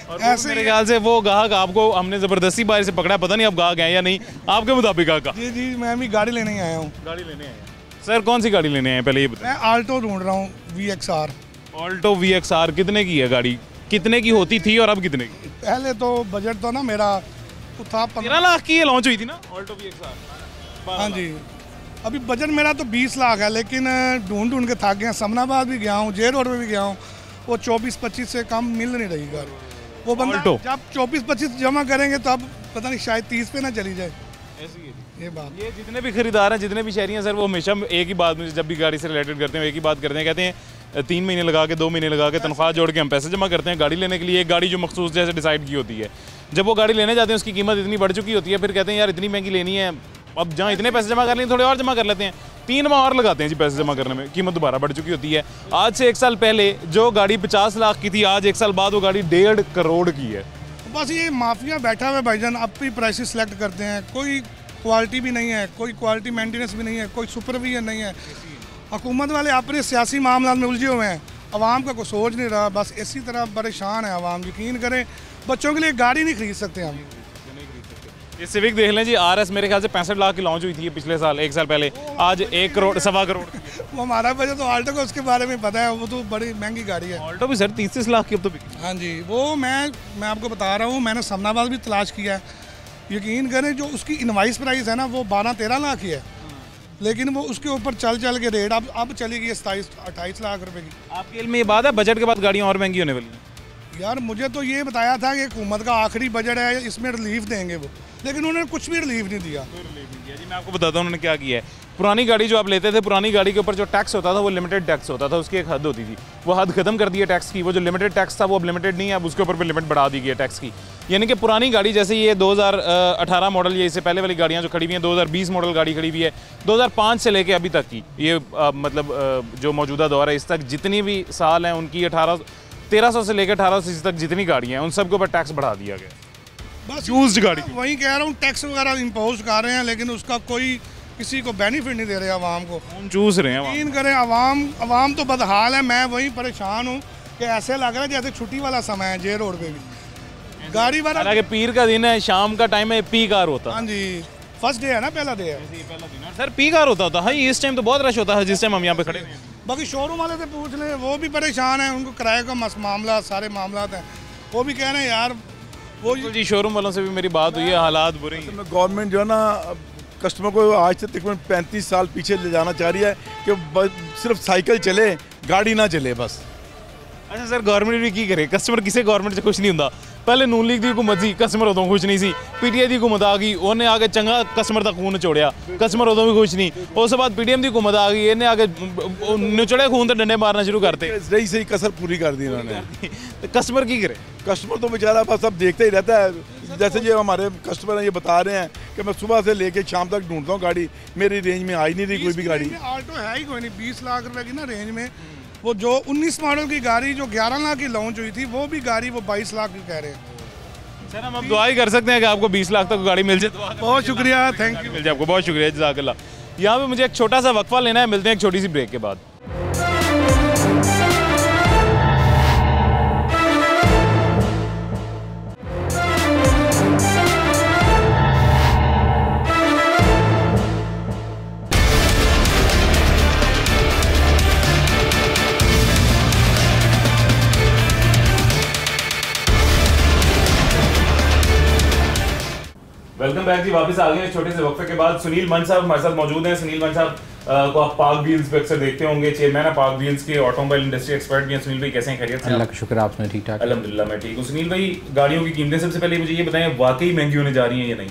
और ऐसे मेरे ख्याल से वो गाहक आपको हमने ज़बरदस्ती बाहर से पकड़ा, पता नहीं आप गाहक हैं या नहीं, आपके मुताबिक गाहक। जी जी, मैं भी गाड़ी लेने ही आया हूँ। गाड़ी लेने आए हैं सर? कौन सी गाड़ी लेने आए हैं पहले ये बताएं। मैं आल्टो ढूंढ रहा हूँ, VXR। ऑल्टो VXR कितने की है गाड़ी? कितने की होती थी और अब कितने की? पहले तो बजट तो ना मेरा था 13 लाख की ये लॉन्च हुई थी ना ऑल्टो VXR। हाँ जी, अभी बजट मेरा तो 20 लाख है, लेकिन ढूंढ के थक गया। समनाबाद भी गया हूँ, जे रोड पे भी गया हूँ, वो 24-25 से कम मिल नहीं रही गाड़ी। वो बंदा ऑल्टो। जब 24-25 जमा करेंगे तो अब पता नहीं शायद 30 पे ना चली जाए। ऐसी है ये बात। ये जितने भी खरीदार हैं, जितने भी शहरी हैं सर, वो हमेशा एक ही बात, मुझे जब भी गाड़ी से रिलेटेड करते हैं एक ही बात करते हैं, कहते हैं 3 महीने लगा के 2 महीने लगा के तनख्वाह जोड़ के हम पैसे जमा करते हैं गाड़ी लेने के लिए। एक गाड़ी जो मखसूस जैसे डिसाइड की होती है, जब वो गाड़ी लेने जाते हैं उसकी कीमत इतनी बढ़ चुकी होती है, फिर कहते हैं यार इतनी महंगी लेनी है, अब जहाँ इतने पैसे जमा कर लें थोड़े और जमा कर लेते हैं। 3 माह और लगाते हैं जी पैसे जमा करने में, कीमत दोबारा बढ़ चुकी होती है। आज से 1 साल पहले जो गाड़ी 50 लाख की थी, आज 1 साल बाद वो गाड़ी 1.5 करोड़ की है। बस ये माफिया बैठा हुआ है भाईजान, अपनी प्राइसेस सेलेक्ट करते हैं। कोई क्वालिटी भी नहीं है, कोई क्वालिटी मेंटेनेंस भी नहीं है, कोई सुपरविजन नहीं है। हुकूमत वाले अपने सियासी मामला में उलझे हुए हैं, आवाम का कोई सोच नहीं रहा, बस इसी तरह परेशान है आवाम। यकीन करें, बच्चों के लिए गाड़ी नहीं खरीद सकते हम। ये सिविक देख लें जी, RS मेरे ख्याल से 65 लाख की लॉन्च हुई थी पिछले साल, 1 साल पहले, आज 1 करोड़ 1.25 करोड़। वो हमारा बजट तो आल्टो का उसके बारे में पता है, वो तो बड़ी महंगी गाड़ी है। ऑल्टो भी सर 30 लाख की अब तो बिकी। हाँ जी, वो मैं आपको बता रहा हूँ, मैंने समनाबाद भी तलाश किया है। यकीन करें, जो उसकी इनवाइस प्राइस है ना वो 12-13 लाख की है, लेकिन वो उसके ऊपर चल के रेट अब चली गई 27-28 लाख रुपए की। आपके इल्म में ये बात है बजट के बाद गाड़ियाँ और महंगी होने वाली हैं? यार मुझे तो ये बताया था कि हुकूमत का आखिरी बजट है, इसमें रिलीफ देंगे वो, लेकिन उन्होंने कुछ भी रिलीफ नहीं दिया। जी मैं आपको बताता हूँ उन्होंने क्या किया है। पुरानी गाड़ी जो आप लेते थे, पुरानी गाड़ी के ऊपर जो टैक्स होता था वो लिमिटेड टैक्स होता था, उसकी एक हद होती थी, वो हद खत्म कर दी है टैक्स की। वो जो लिमिटेड टैक्स था वो अब लिमिटेड नहीं है, अब उसके ऊपर भी लिमिट बढ़ा दी गई है टैक्स की। यानी कि पुरानी गाड़ी जैसे ये 2018 मॉडल, ये इससे पहले वाली गाड़ियाँ जो खड़ी हुई हैं, 2020 मॉडल गाड़ी खड़ी हुई है, 2005 से लेके अभी तक की ये मतलब जो मौजूदा दौर है, इस तक जितनी भी साल हैं उनकी 1300 से लेकर 1800 तक जितनी गाड़ियाँ हैं उन सब के ऊपर टैक्स बढ़ा दिया गया। बस यूज्ड गाड़ी वही कह रहा हूँ, टैक्स वगैरह इम्पोज कर रहे हैं, लेकिन उसका कोई किसी को बेनिफिट नहीं दे रहे आवाम को। हम चूस रहे हैं। यकीन करें, आवाम तो बदहाल है। मैं वही परेशान हूँ कि ऐसे लग रहा है जैसे छुट्टी वाला समय है। जे रोड पे भी गाड़ी वाला, हालांकि पीर का दिन है, शाम का टाइम है, पी कार होता है। हाँ जी, फर्स्ट डे है ना, पहला डे है। सर पी कार होता था, हाँ इस टाइम तो बहुत रश होता है जिस टाइम हम यहाँ पे खड़े हैं। बाकी शोरूम वाले से पूछ लें, वो भी परेशान है, उनको किराए का मामला, सारे मामला हैं, वो भी कह रहे हैं यार वो जी। शोरूम वालों से भी मेरी बात हुई है, हालात बुरे हैं। गवर्नमेंट जो है ना कस्टमर को आज से तकरीबन 35 साल पीछे ले जाना चाह रही है कि सिर्फ साइकिल चले, गाड़ी ना चले बस। अच्छा सर, गवर्नमेंट भी की करे, कस्टमर किसी गवर्नमेंट से खुश नहीं होता। पहले नून लीग की हुकूमत थी, कस्टमर उदों खुश नहीं सी। PTI की हुकूमत आ गई, उन्हें आगे चंगा कस्टमर का खून निचोड़िया, कस्टमर उदों भी खुश नहीं। उस बाद PTM की हुकूमत आ गई, इन्हें आगे निचोड़े खून तो डंडे मारना शुरू करते। रही सही कसर पूरी कर दी इन्होंने। कस्टमर की करे, कस्टमर तो बेचारा बस अब देखते ही रहता है। जैसे ये हमारे कस्टमर हैं, ये बता रहे हैं कि मैं सुबह से लेके शाम तक ढूंढता हूँ गाड़ी, मेरी रेंज में आई नहीं रही कोई भी गाड़ी। ऑल्टो है ही कोई नहीं 20 लाख रुपए की ना रेंज में। वो जो 19 मॉडल की गाड़ी जो 11 लाख की लॉन्च हुई थी, वो भी गाड़ी वो 22 लाख की कह रहे हैं। सर हम अब दुआ ही कर सकते हैं कि आपको 20 लाख तक गाड़ी मिल जाए। बहुत शुक्रिया, थैंक यू। मिल जाए आपको, बहुत शुक्रिया, जज़ाकल्लाह। यहाँ पे मुझे एक छोटा सा वक्फा लेना है, मिलते हैं एक छोटी सी ब्रेक के बाद। वेलकम बैक जी, वापस आ गए हैं छोटे से वक्फे के बाद। सुनील मंच साहब हमारे साथ मौजूद हैं। सुनील मंच साहब को आप पाक व्हील्स पे अक्सर देखते होंगे, चेयरमैन है पाक व्हील्स के, ऑटोमोबाइल इंडस्ट्री एक्सपर्ट भी हैं। सुनील भाई कैसे हैं, खैरियत से? अल्लाह का शुक्र, आप सुनाइए? ठीक ठाक, अल्हम्दुलिल्लाह मैं ठीक हूँ। सुनील भाई, गाड़ियों की कीमतें सबसे पहले मुझे ये बताएं, वाकई महंगी होने जा रही हैं या नहीं?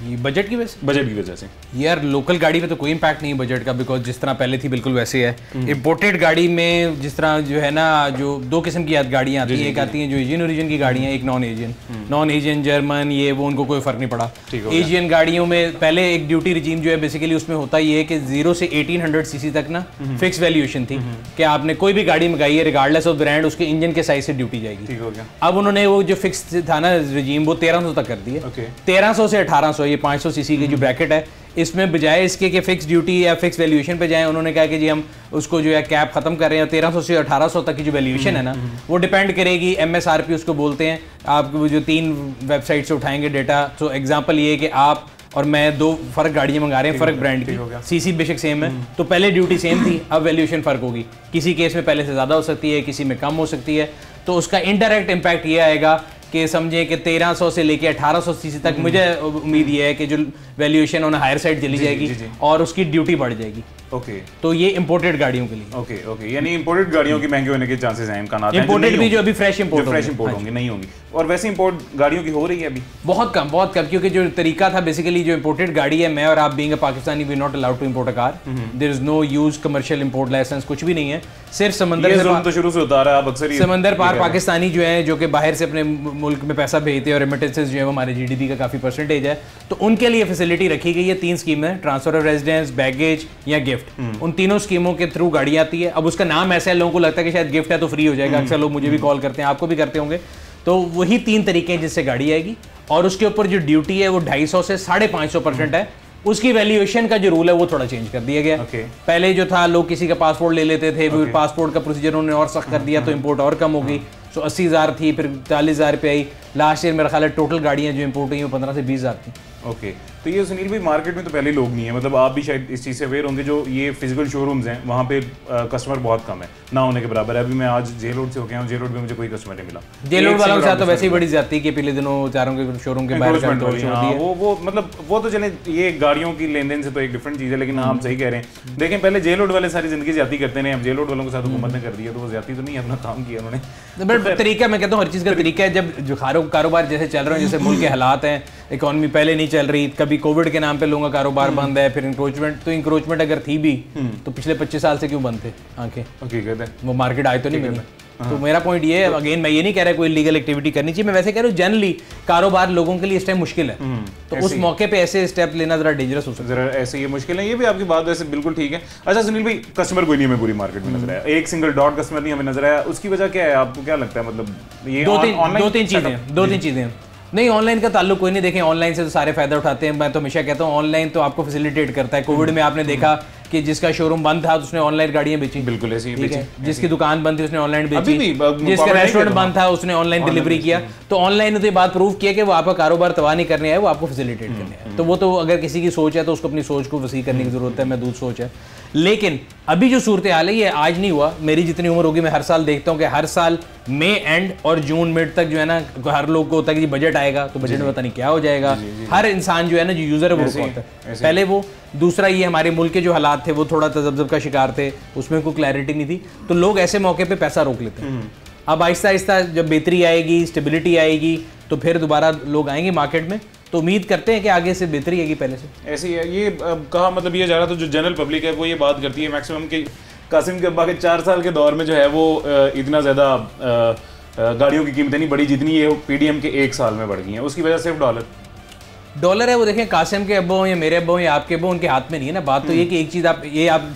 ये बजट की वजह से यार लोकल गाड़ी में तो कोई इम्पैक्ट नहीं है बजट का, बिकॉज जिस तरह पहले थी बिल्कुल वैसे है। इम्पोर्टेड गाड़ी में जिस तरह जो है ना, जो दो किस्म की गाड़ियाँ आती हैं, एक आती हैं जो एशियन ओरिजिन की गाड़ियाँ, एक नॉन एशियन जर्मन, ये वो उनको कोई फर्क नहीं पड़ा। एशियन गाड़ियों में पहले एक ड्यूटी रिजीम जो है बेसिकली उसमें होता ये है कि 0 से 1800 सीसी तक ना फिक्स वैल्यूएशन थी कि आपने कोई भी गाड़ी मंगाई है रिगार्डलेस ऑफ ब्रांड, उसके इंजन के साइज से ड्यूटी जाएगी। अब उन्होंने वो जो फिक्स था ना रिजीम, वो 1300 तक कर दिया। 1300 से 1800, ये 500 सीसी की जो ब्रैकेट है, इसमें बजाय इसके कि फिक्स ड्यूटी या फिक्स वैल्यूएशन पे जाएं, उन्होंने कहा कि जी हम उसको जो है कैप खत्म कर रहे हैं। 1300 से 1800 तक की जो वैल्यूएशन है ना, वो डिपेंड करेगी MSRP उसको बोलते हैं। आप जो 3 वेबसाइट से उठाएंगे डेटा, तो एग्जांपल ये है कि आप और मैं 2 फर्क गाड़ियां मंगा रहे हैं, फर्क ब्रांड की, सीसी बेशक सेम है, तो पहले ड्यूटी सेम थी, अब वैल्यूएशन फर्क होगी। किसी केस में पहले से ज़्यादा हो सकती है, किसी में कम हो सकती है। तो उसका इनडायरेक्ट इम्पैक्ट ये आएगा कि समझे कि 1300 से लेके 1800 सीसी तक मुझे उम्मीद ये है कि जो वैल्यूएशन ऑन हायर साइड चली जाएगी और उसकी ड्यूटी बढ़ जाएगी। ओके, तो ये इंपोर्टेड गाड़ियों के लिए। ओके ओके, यानी इंपोर्टेड गाड़ियों की महंगे होने के चांसेस हैं, इम्कानात हैं। इंपोर्टेड भी जो अभी फ्रेश इंपोर्ट होंगी नहीं होंगी, और वैसे इंपोर्ट गाड़ियों की हो रही है अभी बहुत कम, क्योंकि जो तरीका था बेसिकली जो इंपोर्टेड गाड़ी है, मैं और आप being a Pakistani we not allowed to import a car. There is no use commercial import license, कुछ भी नहीं है। सिर्फ समंदर से तो शुरू से होता रहा है, अक्सर समंदर पार पाकिस्तानी जो है, जो कि बाहर से अपने मुल्क में पैसा भेजते हैं और रेमिटेंसेस जो है हमारे जीडीपी का काफी परसेंटेज है, तो उनके लिए फैसिलिटी रखी गई है। 3 स्कीम है, ट्रांसफर ऑफ रेजिडेंस, बैगेज या गिफ्ट। उन तीनों स्कीमों के थ्रू गाड़ी आती है। अब उसका नाम ऐसा है, लोगों को लगता है कि शायद गिफ्ट है तो फ्री हो जाएगा। अक्सर लोग मुझे भी कॉल करते हैं, आपको भी करते होंगे। तो वही 3 तरीके हैं जिससे गाड़ी आएगी, और उसके ऊपर जो ड्यूटी है वो 250 से 550% है। उसकी वैल्यूएशन का जो रूल है वो थोड़ा चेंज कर दिया गया। पहले जो था, लोग किसी का पासपोर्ट ले लेते थे, फिर पासपोर्ट का प्रोसीजर उन्होंने और सख्त कर दिया, तो इंपोर्ट और कम हो गई। तो 80,000 थी, फिर 40,000 पे आई। लास्ट ईयर मेरा ख्याल है टोटल गाड़ियाँ जो इंपोर्ट हुई वो 15 से 20,000 थी। ओके, तो ये सुनील भाई मार्केट में तो पहले लोग नहीं है, मतलब आप भी शायद इस चीज़ से अवेयर होंगे, जो ये फिजिकल शोरूम्स हैं वहाँ पे कस्टमर बहुत कम है, ना होने के बराबर है। अभी मैं आज जेल रोड से होके आया, जेल रोड पे मुझे कोई कस्टमर नहीं मिला। जेल रोड वालों के साथ तो वैसे ही बड़ी जाती है कि पिछले दिनों चारों के शोरूम के बाहर वो मतलब वो तो चले, ये गाड़ियों की लेन देन से तो एक डिफरेंट चीज़ है, लेकिन आप सही कह रहे हैं। देखें पहले जेल रोड वाले सारी जिंदगी ज्यादा करते हैं, अब जेल रोड वालों के साथ हुकूमत ने कर दिया, तो वो ज्यादा तो नहीं, अपना काम किया उन्होंने। बट तरीका, मैं कहता हूँ हर चीज़ का तरीका है। जब जो कारोबार जैसे चल रहे हैं, जैसे मुल्क के हालात हैं, इकॉनमी पहले नहीं चल रही, कभी कोविड के नाम पे लोगों का कारोबार बंद है, फिर इंक्रोचमेंट, तो इंक्रोचमेंट अगर थी भी तो पिछले 25 साल से क्यों बंद थे आंखें? वो मार्केट आए तो नहीं बनी। तो मेरा पॉइंट ये है, अगेन मैं ये नहीं कह रहा कोई लीगल एक्टिविटी करनी चाहिए, मैं वैसे कह रहा हूँ जनरली कारोबार लोगों के लिए इस टाइम मुश्किल है, तो उस मौके पे ऐसे स्टेप लेना जरा डेंजरस हो सकता है। जरा ऐसे ये मुश्किल है, ये भी आपकी बात वैसे बिल्कुल ठीक है। अच्छा सुनील भाई, कस्टमर कोई नहीं हमें पूरी मार्केट में नजर आया, एक सिंगल डॉट कस्टमर नहीं हमें नजर आया, उसकी वजह क्या है, आपको क्या लगता है? मतलब ये दो तीन चीजें नहीं, ऑनलाइन का ताल्लुक कोई नहीं। देखें, ऑनलाइन से तो सारे फायदा उठाते हैं। मैं तो हमेशा कहता हूँ ऑनलाइन तो आपको फैसिलिटेट करता है। कोविड में आपने देखा कि जिसका शोरूम बंद था तो उसने ऑनलाइन गाड़ियां बेची, बिल्कुल ऐसी ही बेची। जिसकी दुकान बंद थी उसने ऑनलाइन बेची, जिसका रेस्टोरेंट बंद था उसने ऑनलाइन डिलीवरी किया। तो ऑनलाइन ने तो ये बात प्रूव किया कि वो आपका कारोबार तबाह नहीं करने आए, वो आपको फैसिलिटेट करने आए। तो वो तो अगर किसी की सोच है तो उसको अपनी सोच को वसी करने की जरूरत है, महदूद सोच है। लेकिन अभी जो सूरत हाल है ये आज नहीं हुआ, मेरी जितनी उम्र होगी मैं हर साल देखता हूँ कि हर साल मई एंड और जून मिड तक जो है ना, हर लोग को होता है कि बजट आएगा तो बजट में पता नहीं क्या हो जाएगा। हर इंसान जो है ना, जो यूजर है वो रुका होता है पहले वो। दूसरा ये हमारे मुल्क के जो हालात थे वो थोड़ा तजब्जब का शिकार थे, उसमें कोई क्लैरिटी नहीं थी, तो लोग ऐसे मौके पे पैसा रोक लेते हैं। अब आहिस्ता आहिस्ता जब बेहतरी आएगी, स्टेबिलिटी आएगी, तो फिर दोबारा लोग आएंगे मार्केट में। तो उम्मीद करते हैं कि आगे से बेहतरी आएगी पहले से। ऐसी है ये कहा, मतलब ये जा रहा था, जो जनरल पब्लिक है वो ये बात करती है मैक्सिमम कि कासिम के अब्बा के 4 साल के दौर में जो है वो इतना ज़्यादा गाड़ियों की कीमतें नहीं बढ़ी जितनी ये पीडीएम के 1 साल में बढ़ गई हैं। उसकी वजह सिर्फ डॉलर है। वो देखें, कासिम के अब्बा हो या मेरे अब्बा हो या आपके अब्बा, उनके हाथ में नहीं है ना। बात तो ये कि एक चीज़ आप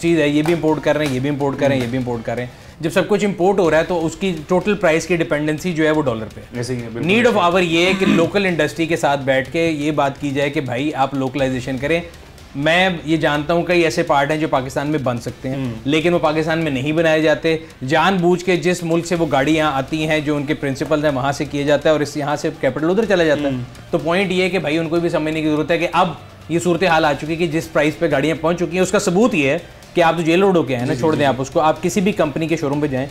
चीज़ है, ये भी इंपोर्ट कर रहे हैं, ये भी इंपोर्ट कर रहे हैं, ये भी इंपोर्ट कर रहे हैं। जब सब कुछ इंपोर्ट हो रहा है तो उसकी टोटल प्राइस की डिपेंडेंसी जो है वो डॉलर पे है। ऐसे ही है, बिल्कुल नीड ऑफ आवर ये है कि लोकल इंडस्ट्री के साथ बैठ के ये बात की जाए कि भाई आप लोकलाइजेशन करें। मैं ये जानता हूँ कई ऐसे पार्ट हैं जो पाकिस्तान में बन सकते हैं, लेकिन वो पाकिस्तान में नहीं बनाए जाते। जानबूझ के जिस मुल्क से वो गाड़ी यहाँ आती हैं, जो उनके प्रिंसिपल हैं, वहाँ से किया जाता है और इस यहाँ से कैपिटल उधर चला जाता है। तो पॉइंट ये है कि भाई उनको भी समझने की जरूरत है कि अब ये सूरत हाल आ चुकी है कि जिस प्राइस पे गाड़ियाँ पहुँच चुकी हैं, उसका सबूत ये है कि आप तो जेल रोड होके आए ना, छोड़ दें आप उसको, आप किसी भी कंपनी के शोरूम पे जाएं,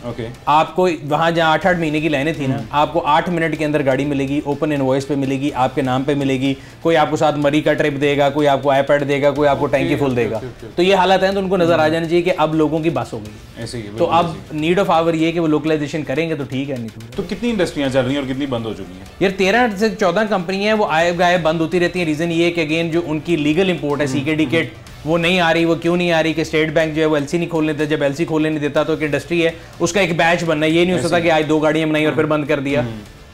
आपको वहाँ जहाँ 8-8 महीने की लाइनें थी ना, आपको 8 मिनट के अंदर गाड़ी मिलेगी, ओपन इनवॉइस पे मिलेगी, आपके नाम पे मिलेगी, कोई आपको साथ मरी का ट्रिप देगा, कोई आपको आईपैड देगा, कोई आपको टैंकी फुल देगा। तो ये हालात हैं, तो उनको नजर आ जाना चाहिए कि अब लोगों की बस हो गई। तो अब नीड ऑफ आवर ये कि वो लोकलाइजेशन करेंगे तो ठीक है, नहीं तो कितनी इंडस्ट्रियां चल रही हैं और कितनी बंद हो चुकी हैं? यार 13 से 14 कंपनियां हैं, वो आए गायब बंद होती रहती हैं। रीजन ये है कि अगेन जो उनकी लीगल इंपोर्ट है सीकेडी किट वो नहीं आ रही। वो क्यों नहीं आ रही कि स्टेट बैंक जो है वो एलसी नहीं खोलने देता। जब एलसी खोलने नहीं देता तो एक इंडस्ट्री है, उसका एक बैच बनना है। ये नहीं हो सकता कि आज 2 गाड़ियां बनाई और फिर बंद कर दिया।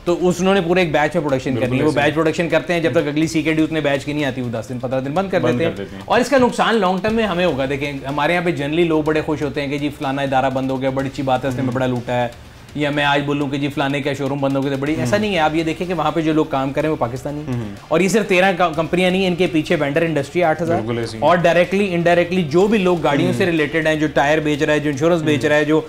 तो उन्होंने पूरे एक बैच में प्रोडक्शन करनी है। वो बैच प्रोडक्शन करते हैं, जब तक अगली सीकेडी उतने बैच की नहीं आती वो 10 दिन 15 दिन बंद कर देते हैं। और इसका नुकसान लॉन्ग टर्म में हमें होगा। देखें हमारे यहाँ पे जनरली लोग बड़े खुश होते हैं कि जी फलाना इदारा बंद हो गया, बड़ी अच्छी बात है, उसने बड़ा लूटा है। या मैं आज बोलूं कि जी फलाने का शोरूम बंद हो गया तो बड़ी, ऐसा नहीं है। आप ये देखें कि वहाँ पे जो लोग काम कर रहे हैं वो पाकिस्तानी हैं। और ये सिर्फ 13 कंपनियां नहीं, इनके पीछे वेंडर इंडस्ट्री 8000 और डायरेक्टली इनडायरेक्टली जो भी लोग गाड़ियों से रिलेटेड हैं, जो टायर बेच रहा है, जो इंश्योरेंस बेच रहा है, जो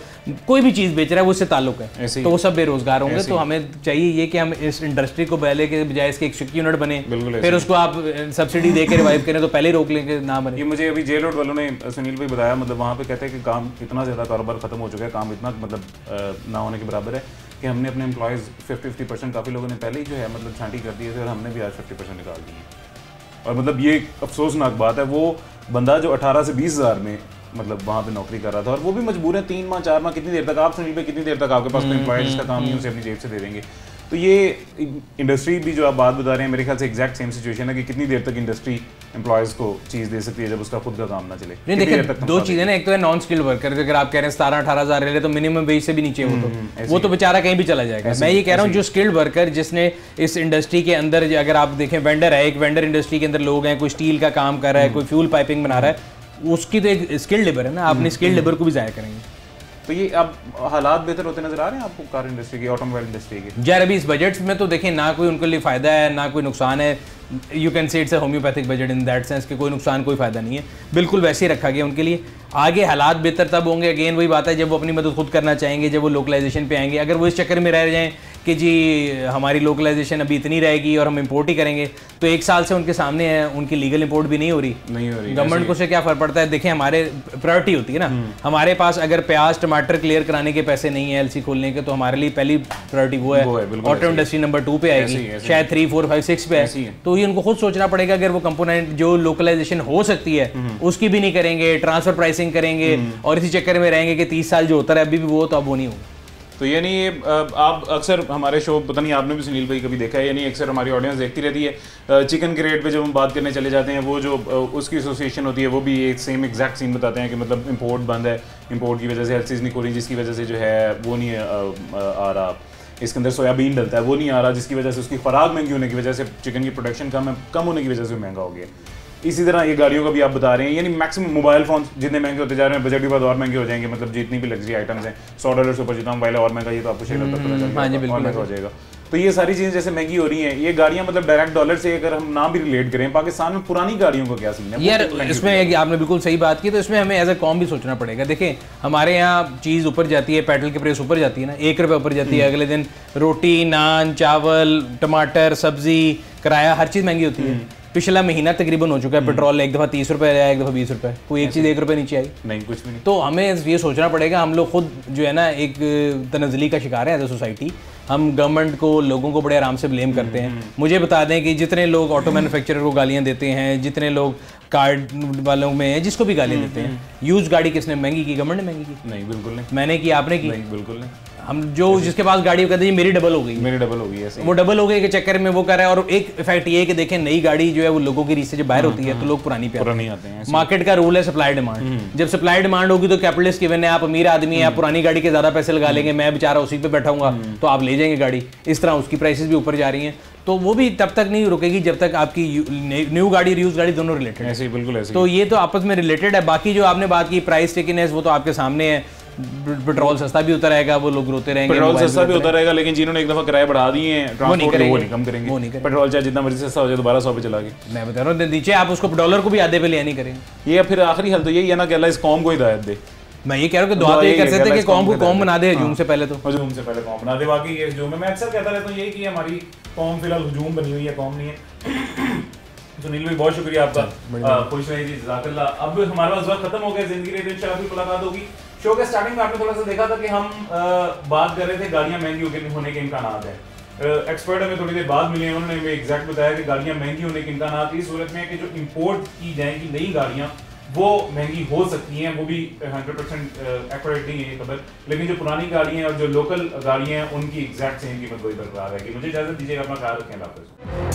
कोई भी चीज बेच रहा है, वो उससे ताल्लुक है, तो वो सब बेरोजगार होंगे। तो हमें चाहिए ये कि हम इस इंडस्ट्री को पहले के बजाय इसके एक शिक यूनिट बने, फिर उसको आप सब्सिडी दे के रिवाइव करें तो पहले रोक लेंगे ना बने। ये मुझे अभी जेल रोड वालों ने सुनील भाई बताया, मतलब वहाँ पे कहते हैं कि काम इतना ज़्यादा कारोबार खत्म हो चुका है, काम इतना मतलब ना होने के बराबर है कि हमने अपने एम्प्लॉयज़ 50% काफ़ी लोगों ने पहले ही जो है मतलब छांटी कर दी है और हमने भी आज 50% निकाल दी है। और मतलब ये अफसोसनाक बात है। वो बंदा जो 18 से 20 हज़ार में मतलब वहाँ पे नौकरी कर रहा था और वो भी मजबूर है 3 माह 4 माह, कितनी देर तक आप सुनील भाई, कितनी देर तक आपके पास कोई एम्प्लॉय जिसका काम नहीं उसे अपनी जेब से दे देंगे। तो ये इंडस्ट्री भी जो आप बात बता रहे हैं, मेरे ख्याल से एग्जैक्ट सेम सिचुएशन है कि कितनी देर तक इंडस्ट्री एम्प्लॉयज़ को चीज़ दे सकती है जब उसका खुद का काम ना चले। नहीं देखिए, 2 चीज़ें ना, एक तो है नॉन स्किल्ड वर्कर, अगर आप कह रहे हैं 17-18 हज़ार ले रहे तो मिनिमम वेज से भी नीचे वो तो बेचारा कहीं भी चला जाएगा। मैं ये कह रहा हूँ जो स्किल्ड वर्कर जिसने इस इंडस्ट्री के अंदर, अगर आप देखें वेंडर है, एक वेंडर इंडस्ट्री के अंदर लोग हैं, कोई स्टील का काम कर रहा है, कोई फ्यूल पाइपिंग बना रहा है, उसकी तो एक स्किल्ड लेबर है ना, आपने स्किल्ड लेबर को भी ज़ाया करेंगे। तो ये अब हालात बेहतर होते नजर आ रहे हैं आपको कार इंडस्ट्री के, ऑटोमोबाइल इंडस्ट्री के? यार अभी इस बजट में तो देखें ना कोई उनके लिए फ़ायदा है ना कोई नुकसान है। You can say it's a homeopathic budget in that sense कि कोई नुकसान कोई फ़ायदा नहीं है, बिल्कुल वैसे ही रखा गया उनके लिए। आगे हालात बेहतर तब होंगे, अगेन वही बात है, जब वो अपनी मदद खुद करना चाहेंगे, जब वो लोकलाइजेशन पे आएंगे। अगर वो इस चक्कर में रह जाएं कि जी हमारी लोकलाइजेशन अभी इतनी रहेगी और हम इंपोर्ट ही करेंगे, तो 1 साल से उनके सामने है, उनकी लीगल इंपोर्ट भी नहीं हो रही। गवर्नमेंट को से क्या फ़र्क पड़ता है? देखें हमारे प्रायोरिटी होती है ना, हमारे पास अगर प्याज टमाटर क्लियर कराने के पैसे नहीं है एलसी खोलने के, तो हमारे लिए पहली प्रायोरिटी वो है। ऑटो इंडस्ट्री नंबर 2 पे आएगी, शायद 3, 4, 5, 6 पे है। तो ये उनको खुद सोचना पड़ेगा। अगर वो कंपोनेंट जो लोकलाइजेशन हो सकती है उसकी भी नहीं करेंगे, ट्रांसफर प्राइसिंग करेंगे और इसी चक्कर में रहेंगे कि 30 साल जो होता है अभी भी वो, तो अब वो नहीं होगा। तो यानी ये आप अक्सर हमारे शो, पता नहीं आपने भी सुनील भाई कभी देखा है, यानी अक्सर हमारी ऑडियंस देखती रहती है, चिकन के रेट पे जब हम बात करने चले जाते हैं, वो जो उसकी एसोसिएशन होती है वो भी एक सेम एग्जैक्ट सीन बताते हैं कि मतलब इंपोर्ट बंद है, इंपोर्ट की वजह से एलसीज नहीं खोली, जिसकी वजह से जो है वो नहीं आ रहा, इसके अंदर सोयाबीन डलता है वो नहीं आ रहा, जिसकी वजह से उसकी खुराक महंगी होने की वजह से चिकन की प्रोडक्शन कम होने की वजह से महंगा हो गया। इसी तरह ये गाड़ियों का भी आप बता रहे हैं, यानी मैक्सिमम मोबाइल फोन जितने महंगे होते जा रहे हैं, बजट के बाद और महंगे हो जाएंगे। मतलब जितनी भी लग्जरी आइटम्स हैं, $100 से ऊपर जितना मोबाइल और महंगा, ये तो आपको शेयर हो जाएगा। तो ये सारी चीज़ें जैसे महंगी हो रही हैं, ये गाड़ियां मतलब डायरेक्ट डॉलर से अगर हम ना भी रिलेट करें, पाकिस्तान में पुरानी गाड़ियों को क्या सीन है? यार इसमें आपने बिल्कुल सही बात की, तो इसमें हमें एज ए कॉम भी सोचना पड़ेगा। देखें हमारे यहाँ चीज़ ऊपर जाती है, पेट्रोल की प्राइस ऊपर जाती है ना, 1 रुपये ऊपर जाती है, अगले दिन रोटी, नान, चावल, टमाटर, सब्जी, किराया, हर चीज़ महंगी होती है। पिछला महीना तकरीबन हो चुका है, पेट्रोल एक दफ़ा 30 रुपये आया, एक दफ़ा 20 रुपये, कोई एक चीज़ 1 रुपये नीचे आई नहीं, कुछ भी नहीं। तो हमें ये सोचना पड़ेगा, हम लोग खुद जो है ना एक तनज़ली का शिकार है एज ए सोसाइटी। हम गवर्नमेंट को, लोगों को बड़े आराम से ब्लेम करते हैं। मुझे बता दें कि जितने लोग ऑटो मैन्युफैक्चरर को गालियाँ देते हैं, जितने लोग कार्ड वालों में हैं, जिसको भी गालियाँ देते हैं, यूज गाड़ी किसने महंगी की? गवर्नमेंट ने महंगी की? नहीं, बिल्कुल नहीं। मैंने की? आपने की? नहीं, बिल्कुल नहीं। हम जो जिसके पास गाड़ी कहते हैं मेरी डबल हो गई, मेरी डबल हो गई, ऐसे वो डबल हो गई के चक्कर में वो कर रहा है। और एक इफेक्ट ये है कि देखें नई गाड़ी जो है वो लोगों की रीच से जब बाहर होती है तो लोग पुरानी पे आते हैं। मार्केट का रूल है सप्लाई डिमांड। जब सप्लाई डिमांड होगी तो कैपिटलिस्ट गिवन है, आप अमीर आदमी है, आप पुरानी गाड़ी के ज्यादा पैसे लगा लेंगे, मैं बेचारा उसी पे बैठाऊंगा, तो आप ले जाएंगे गाड़ी। इस तरह उसकी प्राइसेस भी ऊपर जा रही हैं। तो वो भी तब तक नहीं रुकेगी जब तक आपकी न्यू गाड़ी और यूज गाड़ी दोनों रिलेटेड है। ऐसे ही, बिल्कुल ऐसे। तो ये तो आपस में रिलेटेड है। बाकी जो आपने बात की प्राइस टेकिनेस, वो तो आपके सामने है पेट्रोल सस्ता भी होता रहेगा, वो लोग रोते रहेंगे, पेट्रोल मोबाइल सस्ता भी होता रहेगा, लेकिन जिन्होंने एक दफा किराए बढ़ा दिए हैं ट्रांसपोर्ट के, वो नहीं कम करेंगे। वो नहीं करेंगे। पेट्रोल चाहे जितना मर्जी सस्ता हो जाए दोबारा 100 पे चला गया। मैं बता रहा हूँ नीचे आप उसको डॉलर को भी आधे पे लिया नहीं करेंगे। ये फिर आखिरी हल तो यही है ना कि अल्लाह इस कौम को हिदायत दे। मैं ये कह रहा हूँ कि दुआ तो ये कर सकते हैं कि कौम को कौम बना दे हजूम से पहले, तो हजूम से पहले कौम बना दे। बाकी ये हजूम है, मैं अक्सर कहता रहता हूँ यही कि हमारी कौम फिलहाल हजूम बनी हुई है, कौम नहीं है। सुनील भाई बहुत शुक्रिया आपका, खुश रहिए जी, जज़ाकल्लाह। अब हमारे पास वक्त खत्म हो गया, जिंदगी रही तो इंशाल्लाह फिर मुलाकात होगी। शो के स्टार्टिंग में आपने थोड़ा सा देखा था कि हम बात कर रहे थे गाड़ियां महंगी होने के इम्कानात हैं। एक्सपर्ट हमें थोड़ी देर बाद मिले, उन्होंने हमें एग्जैक्ट बताया कि गाड़ियां महंगी होने के इम्कानात इस सूरत में कि जो इम्पोर्ट की जाएंगी नई गाड़ियां वो महंगी हो सकती हैं। वो भी 100% एक्यूरेट नहीं है ये खबर, लेकिन जो पुरानी गाड़ियां हैं और जो लोकल गाड़ियां हैं उनकी एग्जैक्ट सेम कीमत वही बरकरार रहेगी। मुझे इजाजत दीजिएगा, अपना ख्याल रखें, अल्लाह हाफ़िज़।